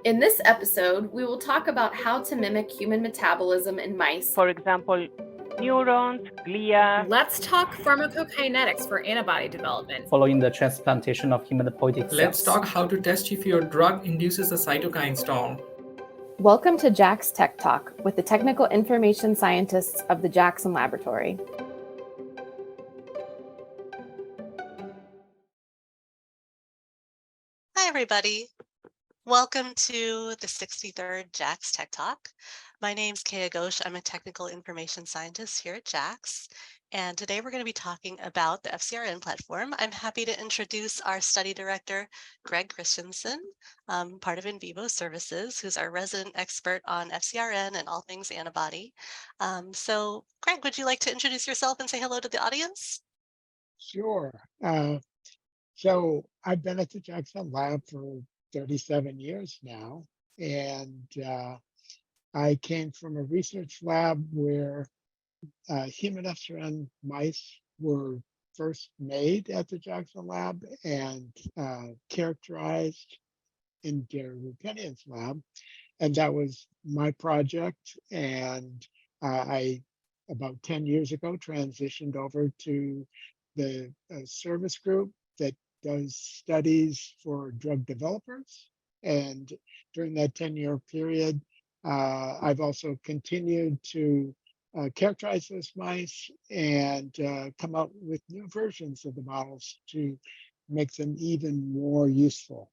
In this episode, we will talk about how to mimic human metabolism in mice. For example, neurons, glia. Let's talk pharmacokinetics for antibody development. Following the transplantation of hematopoietic cells. Let's talk how to test if your drug induces a cytokine storm. Welcome to JAX Tech Talk with the technical information scientists of the Jackson Laboratory. Hi, everybody. Welcome to the 63rd JAX Tech Talk. My name's Kaya Ghosh. I'm a technical information scientist here at JAX. And today we're going to be talking about the FcRN platform. I'm happy to introduce our study director, Greg Christensen, part of In Vivo Services, who's our resident expert on FcRN and all things antibody. So Greg, would you like to introduce yourself and say hello to the audience? Sure. So I've been at the Jackson Lab for 37 years now, and I came from a research lab where human FcRN mice were first made at the Jackson Lab and characterized in Gary Lupinian's lab, and that was my project. And I, about 10 years ago, transitioned over to the service group that does studies for drug developers. And during that 10-year period, I've also continued to characterize those mice and come up with new versions of the models to make them even more useful.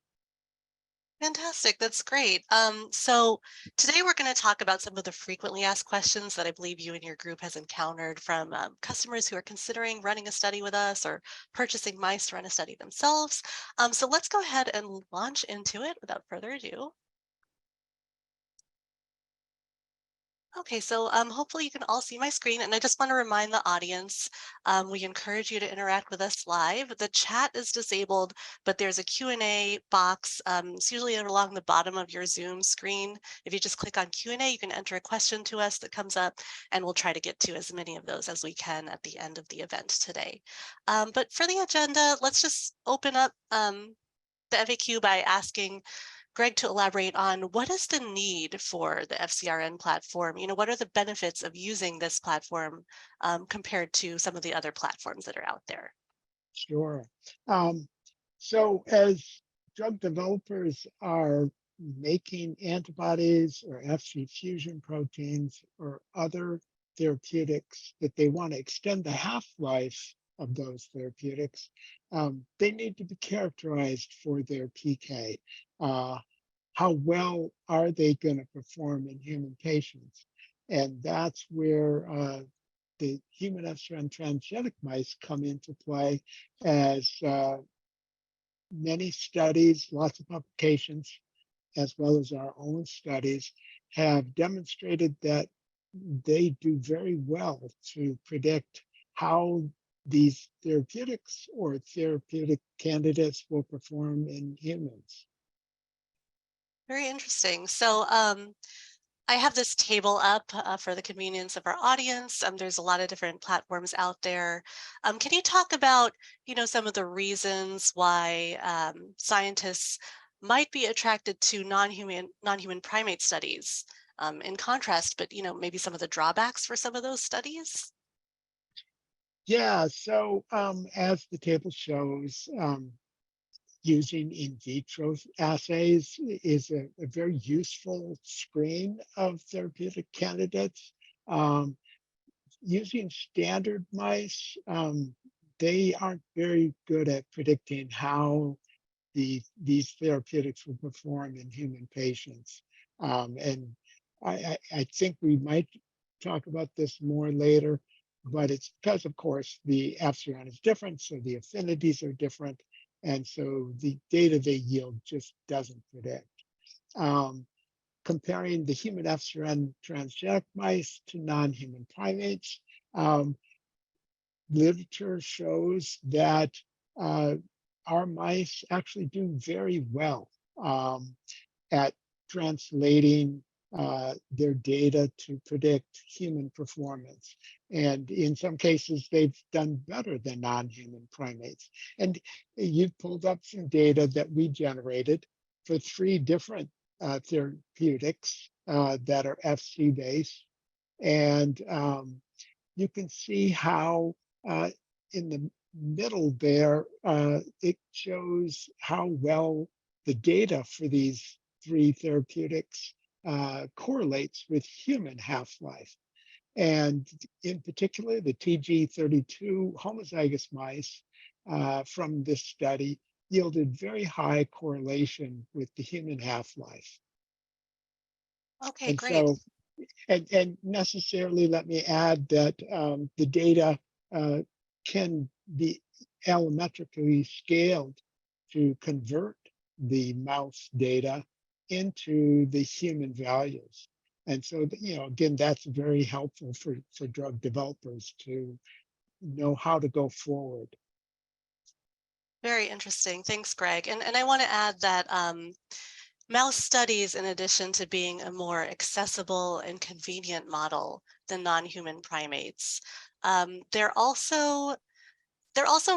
Fantastic, that's great. So today we're going to talk about some of the frequently asked questions that I believe you and your group has encountered from customers who are considering running a study with us or purchasing mice to run a study themselves. So let's go ahead and launch into it without further ado. Okay, so hopefully you can all see my screen, and I just want to remind the audience, we encourage you to interact with us live. The chat is disabled, but there's a Q&A box. It's usually along the bottom of your Zoom screen. If you just click on Q&A, you can enter a question to us that comes up, and we'll try to get to as many of those as we can at the end of the event today. But for the agenda, let's just open up the FAQ by asking Greg to elaborate on what is the need for the FcRN platform? You know, what are the benefits of using this platform compared to some of the other platforms that are out there? Sure. So as drug developers are making antibodies or Fc fusion proteins or other therapeutics that they want to extend the half-life of those therapeutics, they need to be characterized for their PK. How well are they going to perform in human patients? And that's where the human FcRN transgenic mice come into play, as many studies, lots of publications, as well as our own studies, have demonstrated that they do very well to predict how these therapeutics or therapeutic candidates will perform in humans. Very interesting. So I have this table up for the convenience of our audience. There's a lot of different platforms out there. Can you talk about, you know, some of the reasons why scientists might be attracted to non-human primate studies in contrast, but, you know, maybe some of the drawbacks for some of those studies? Yeah, so as the table shows, using in vitro assays is a very useful screen of therapeutic candidates. Using standard mice, they aren't very good at predicting how these therapeutics will perform in human patients. And I think we might talk about this more later, but it's because, of course, the FcRN is different, so the affinities are different. And so the data they yield just doesn't predict. Comparing the human FcRN transgenic mice to non-human primates, literature shows that our mice actually do very well at translating their data to predict human performance. And in some cases, they've done better than non-human primates. And you've pulled up some data that we generated for 3 different therapeutics that are FC based. And you can see how in the middle there, it shows how well the data for these three therapeutics correlates with human half-life. And in particular, the TG32 homozygous mice from this study yielded very high correlation with the human half-life. Okay, And great. so, and necessarily, let me add that the data can be allometrically scaled to convert the mouse data into the human values. And so, again, that's very helpful for drug developers to know how to go forward. Very interesting. Thanks, Greg. And I want to add that mouse studies, in addition to being a more accessible and convenient model than non-human primates, they're also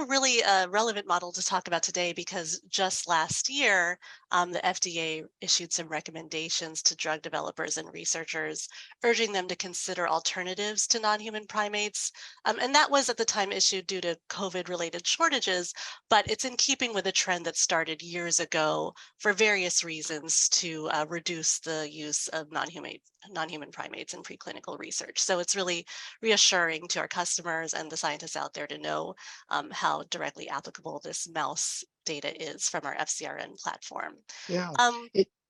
really a relevant model to talk about today because just last year, the FDA issued some recommendations to drug developers and researchers, urging them to consider alternatives to non-human primates. And that was at the time issued due to COVID-related shortages, but it's in keeping with a trend that started years ago for various reasons to reduce the use of non-human primates in preclinical research. So it's really reassuring to our customers and the scientists out there to know how directly applicable this mouse data is from our FcRN platform. Yeah,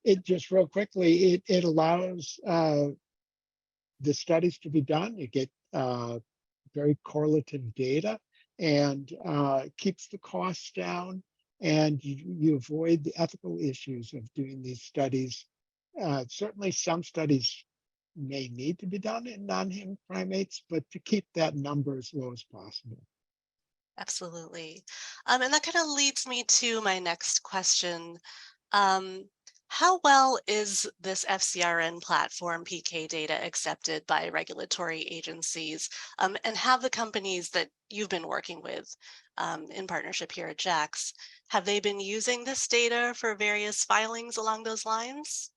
it just real quickly, it allows the studies to be done. You get very correlative data and keeps the costs down, and you avoid the ethical issues of doing these studies. Certainly some studies may need to be done in non-human primates, but to keep that number as low as possible. Absolutely. And that kind of leads me to my next question. How well is this FcRN platform PK data accepted by regulatory agencies? And have the companies that you've been working with in partnership here at JAX, have they been using this data for various filings along those lines?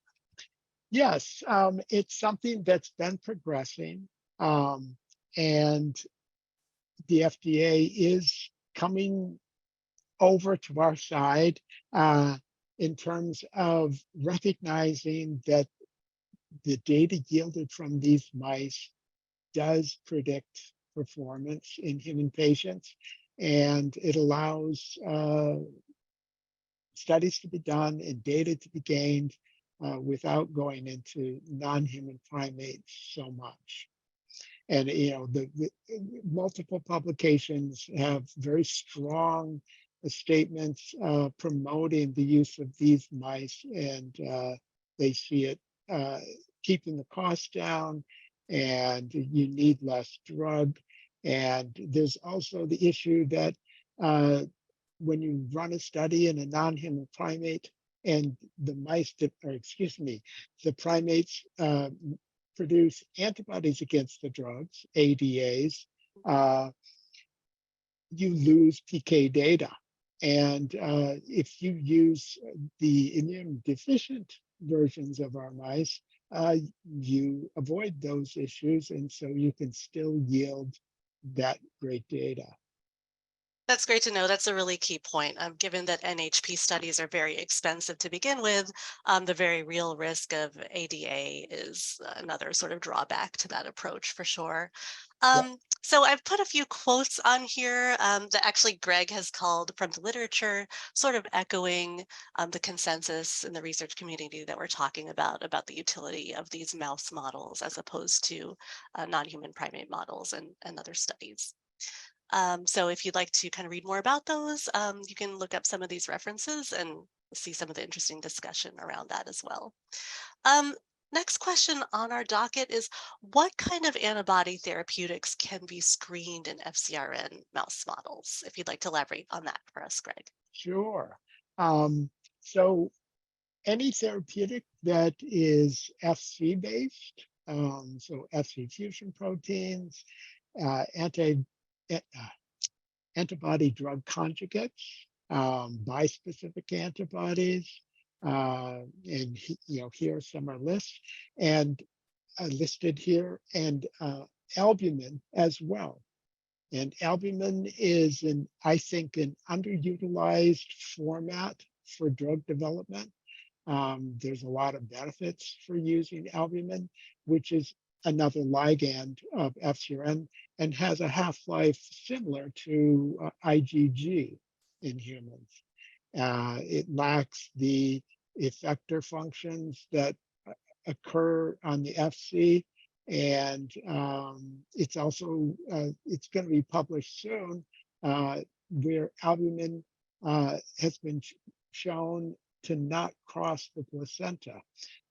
Yes, it's something that's been progressing. And the FDA is coming over to our side in terms of recognizing that the data yielded from these mice does predict performance in human patients, and it allows studies to be done and data to be gained without going into non-human primates so much. And the multiple publications have very strong statements promoting the use of these mice, and they see it keeping the cost down, and you need less drug. And there's also the issue that when you run a study in a non-human primate and the mice, or excuse me, the primates produce antibodies against the drugs, ADAs, you lose PK data. And if you use the immune deficient versions of our mice, you avoid those issues. And so you can still yield that great data. That's great to know. That's a really key point. Given that NHP studies are very expensive to begin with, the very real risk of ADA is another sort of drawback to that approach for sure. So I've put a few quotes on here that actually Greg has called from the literature, sort of echoing the consensus in the research community that we're talking about the utility of these mouse models as opposed to non-human primate models and other studies. So if you'd like to kind of read more about those, you can look up some of these references and see some of the interesting discussion around that as well. Next question on our docket is, what kind of antibody therapeutics can be screened in FcRN mouse models? If you'd like to elaborate on that for us, Greg. Sure. So any therapeutic that is Fc based, so Fc fusion proteins, antibody drug conjugates, bispecific antibodies, And here some are listed here, and albumin as well. And albumin is, I think, an underutilized format for drug development. There's a lot of benefits for using albumin, which is another ligand of FcRN and has a half-life similar to IgG in humans. It lacks the effector functions that occur on the FC, and it's also it's going to be published soon, where albumin has been shown to not cross the placenta.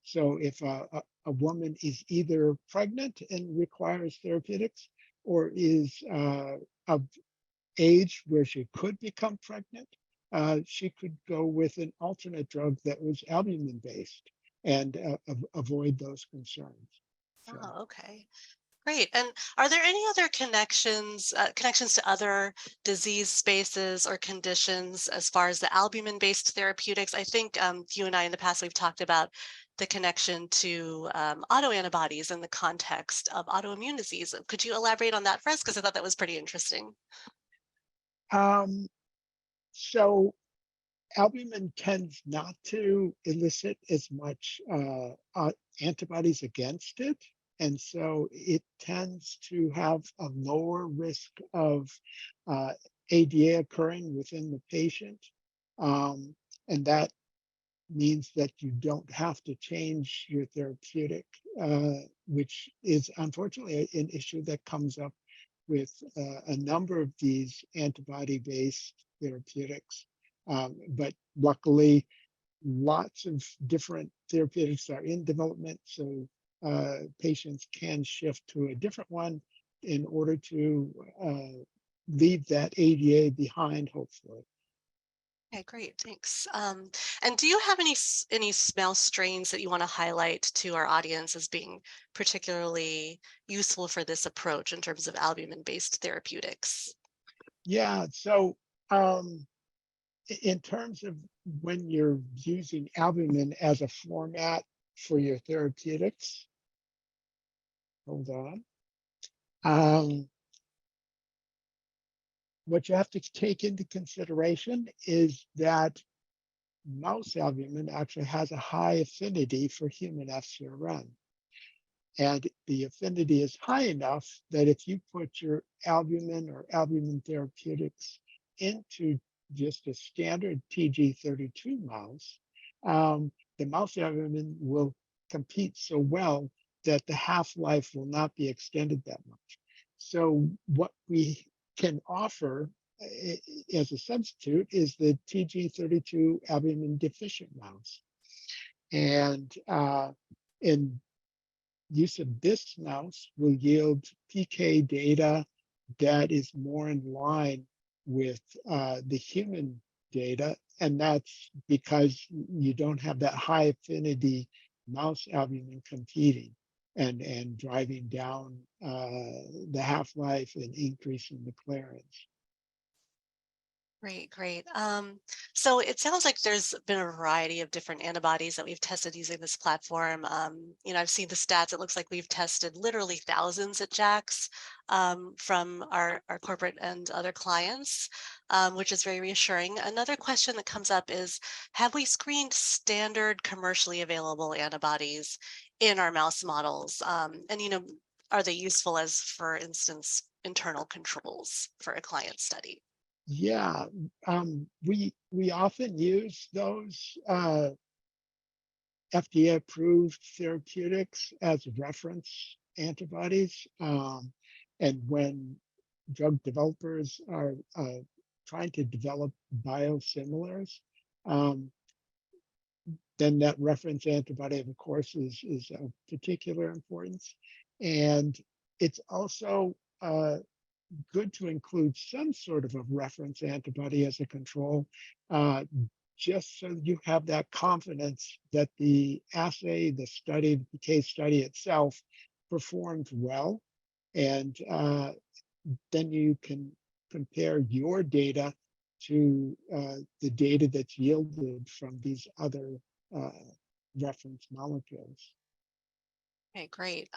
So if a woman is either pregnant and requires therapeutics, or is of age where she could become pregnant, she could go with an alternate drug that was albumin based and avoid those concerns. So. Oh, okay. Great. And are there any other connections to other disease spaces or conditions as far as the albumin-based therapeutics? I think you and I in the past, we've talked about the connection to autoantibodies in the context of autoimmune disease. Could you elaborate on that for us? Because I thought that was pretty interesting. So albumin tends not to elicit as much antibodies against it. And so it tends to have a lower risk of ADA occurring within the patient. And that means that you don't have to change your therapeutic, which is unfortunately an issue that comes up with a number of these antibody-based therapeutics. But luckily, lots of different therapeutics are in development, so patients can shift to a different one in order to leave that ADA behind, hopefully. Okay, great, thanks. And do you have any mouse strains that you want to highlight to our audience as being particularly useful for this approach in terms of albumin-based therapeutics? Yeah, so in terms of when you're using albumin as a format for your therapeutics, hold on. What you have to take into consideration is that mouse albumin actually has a high affinity for human FcRN. And the affinity is high enough that if you put your albumin or albumin therapeutics into just a standard TG32 mouse, the mouse albumin will compete so well that the half-life will not be extended that much. So what we can offer as a substitute is the TG32 albumin deficient mouse. And in use of this mouse will yield PK data that is more in line with the human data. And that's because you don't have that high affinity mouse albumin competing and driving down the half-life and increasing the clearance. Great, great. So it sounds like there's been a variety of different antibodies that we've tested using this platform. I've seen the stats. It looks like we've tested literally thousands at JAX from our corporate and other clients, which is very reassuring. Another question that comes up is, have we screened standard commercially available antibodies in our mouse models? Are they useful as, for instance, internal controls for a client study? Yeah, we often use those FDA-approved therapeutics as reference antibodies, and when drug developers are trying to develop biosimilars, then that reference antibody, of course, is of particular importance, and it's also good to include some sort of a reference antibody as a control, just so you have that confidence that the assay, the study, the case study itself performed well. And then you can compare your data to the data that's yielded from these other reference molecules. Okay, great.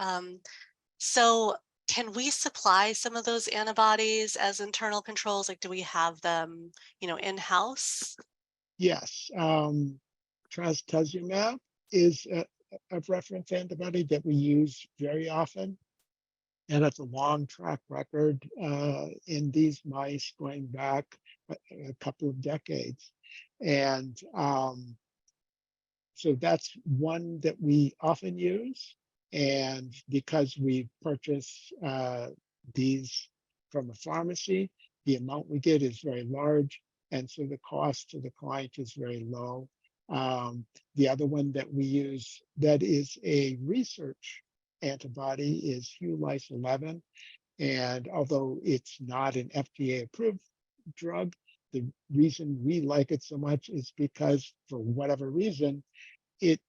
So can we supply some of those antibodies as internal controls? Like, do we have them, in-house? Yes, trastuzumab is a reference antibody that we use very often, and it's a long track record in these mice going back a couple of decades. And so that's one that we often use. And because we purchase these from a pharmacy, the amount we get is very large. And so the cost to the client is very low. The other one that we use that is a research antibody is Hu-Lice 11. And although it's not an FDA approved drug, the reason we like it so much is because, for whatever reason, it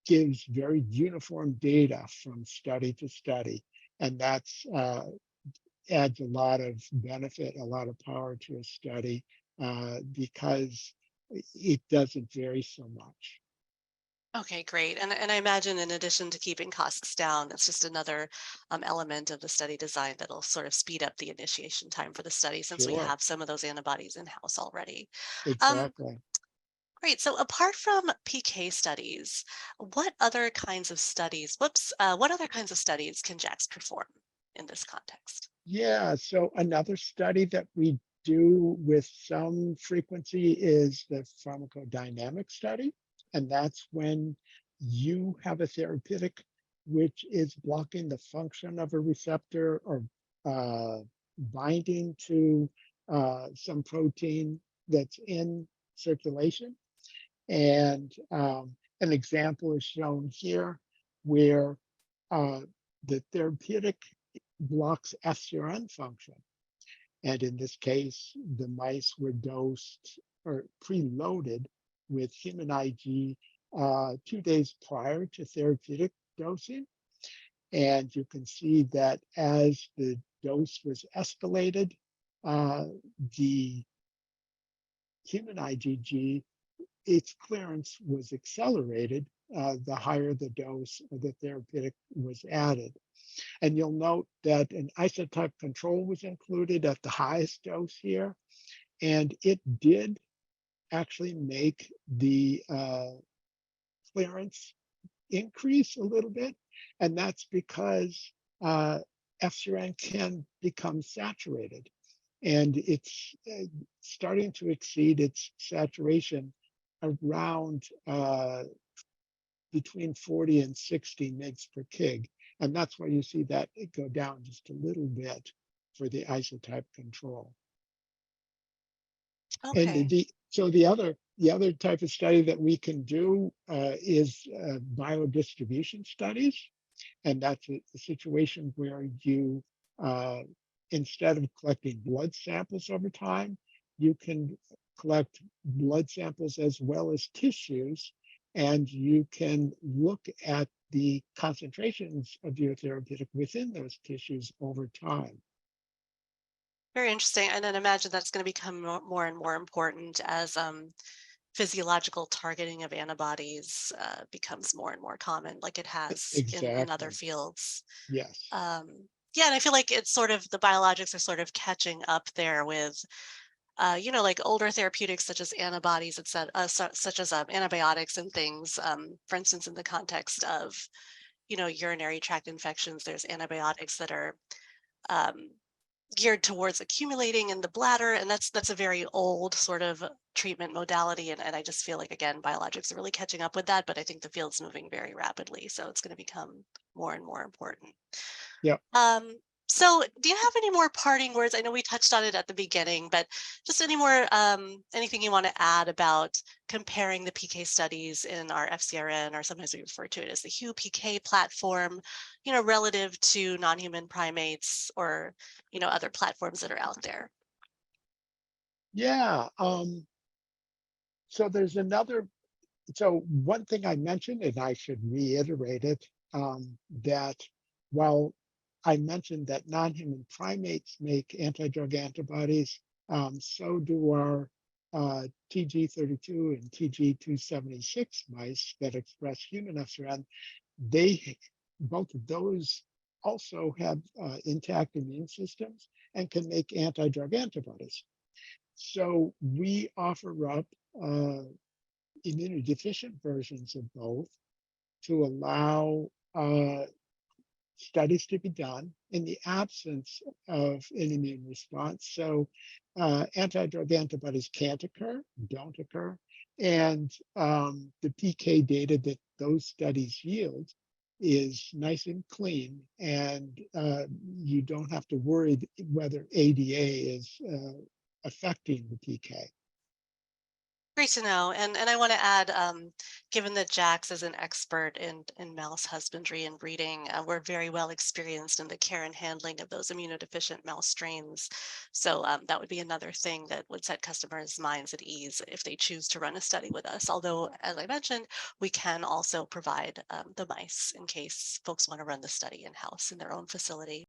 gives very uniform data from study to study. And that's adds a lot of benefit, a lot of power to a study because it doesn't vary so much. Okay, great. And I imagine in addition to keeping costs down, it's just another element of the study design that'll sort of speed up the initiation time for the study since we Sure, have some of those antibodies in-house already. Um, exactly. Great. So apart from PK studies, what other kinds of studies, what other kinds of studies can JAX perform in this context? Yeah, so another study that we do with some frequency is the pharmacodynamic study. And that's when you have a therapeutic which is blocking the function of a receptor or binding to some protein that's in circulation. And an example is shown here where the therapeutic blocks FcRN function. And in this case, the mice were dosed or preloaded with human Ig 2 days prior to therapeutic dosing. And you can see that as the dose was escalated, the human IgG, its clearance was accelerated the higher the dose of the therapeutic was added. And you'll note that an isotype control was included at the highest dose here, and it did actually make the clearance increase a little bit, and that's because FcRn can become saturated, and it's starting to exceed its saturation around between 40 and 60 mg per kg. And that's why you see that it go down just a little bit for the isotype control. And Okay. the other type of study that we can do is biodistribution studies. And that's a situation where you, instead of collecting blood samples over time, you can collect blood samples as well as tissues, and you can look at the concentrations of your therapeutic within those tissues over time. Very interesting. And then imagine that's going to become more and more important as physiological targeting of antibodies becomes more and more common, like it has in other Exactly. fields. Yes. Yeah, and I feel like it's sort of the biologics are sort of catching up there with, like older therapeutics such as antibodies, such as antibiotics and things. For instance, in the context of, urinary tract infections, there's antibiotics that are geared towards accumulating in the bladder, and that's a very old sort of treatment modality, and I just feel like, again, biologics are really catching up with that, but I think the field's moving very rapidly, so it's going to become more and more important. Yeah. So do you have any more parting words? I know we touched on it at the beginning, but just any more anything you want to add about comparing the PK studies in our FcRN, or sometimes we refer to it as the Hu-PK platform, relative to non-human primates or, other platforms that are out there? Yeah. So there's another. So one thing I mentioned, and I should reiterate it, that while I mentioned that non-human primates make anti-drug antibodies, so do our TG32 and TG276 mice that express human FcRN, they both of those also have intact immune systems and can make anti-drug antibodies. So we offer up immunodeficient versions of both to allow studies to be done in the absence of an immune response. So anti-drug antibodies can't occur, don't occur. And the PK data that those studies yield is nice and clean. And you don't have to worry whether ADA is affecting the PK. Great to know. And I want to add, given that JAX is an expert in mouse husbandry and breeding, we're very well experienced in the care and handling of those immunodeficient mouse strains. So that would be another thing that would set customers' minds at ease if they choose to run a study with us. Although, as I mentioned, we can also provide the mice in case folks want to run the study in-house in their own facility.